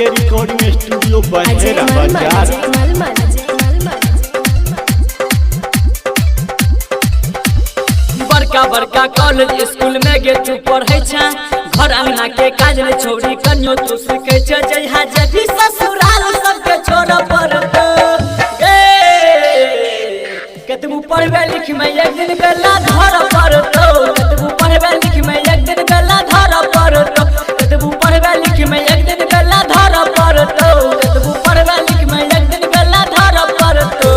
के recording studio बहेरा बाजार। बड़का बड़का कॉलेज स्कूल में गे तू पढ़े छ, घर अंगना के काज ने छोड़ी कन्यो तू सीखे छ। जइहा जभी ससुराल सबके छोड़ पड़तो कतबू पढ़बे लिख में एक दिन बेला धर पड़तो। कतबू पढ़बे लिख में एक दिन बेला धर पड़तो। कतबू पढ़बे लिख में एक दिन बेला धर पड़तो। कतबू पढ़बे लिख में एक दिन बेला धर पड़तो।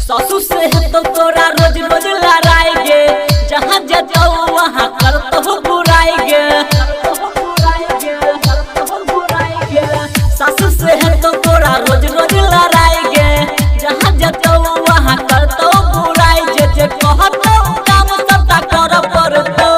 सासू से है तो तोरा रोज रोज लड़ाएगे, जहाँ जाता वहाँ करतो बुराएगे। सासू से है तो तोरा रोज रोज लड़ाएगे, जहाँ जाता वहाँ करतो बुराएगे। जे कहतो काम सबटा कर पड़तो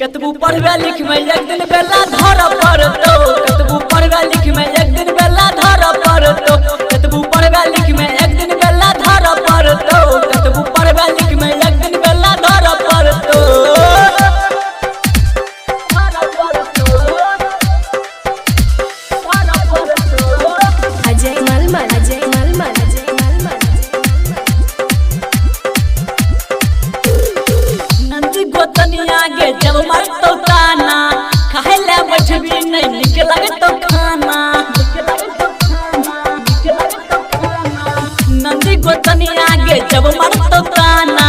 कतबू पढ़बे लिख में एक दिन बेला धर पड़तो। कतबू पढ़बे लिख में एक दिन बेला धर पड़तो। कतबू पढ़बे लिख में एक दिन बेला धर पड़तो। कतबू पढ़बे लिख में एक दिन बेला धर पड़तो। नंदी गोतनिया गे जब मरतो ताना, खाए ले बैठबी नहीं निक लगतो खाना। नंदी गोतनिया गे जब मरतो ताना,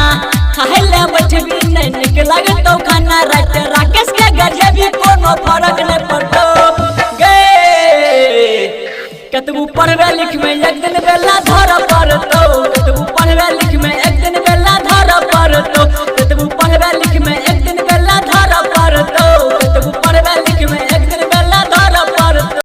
खाए ले बैठबी नहीं निक लगतो खाना। रात राकेश के गजे भी कोनो फर्क नहीं पड़तो गे कतबू पढ़बे लिख में एक दिन बेला धर पड़तो।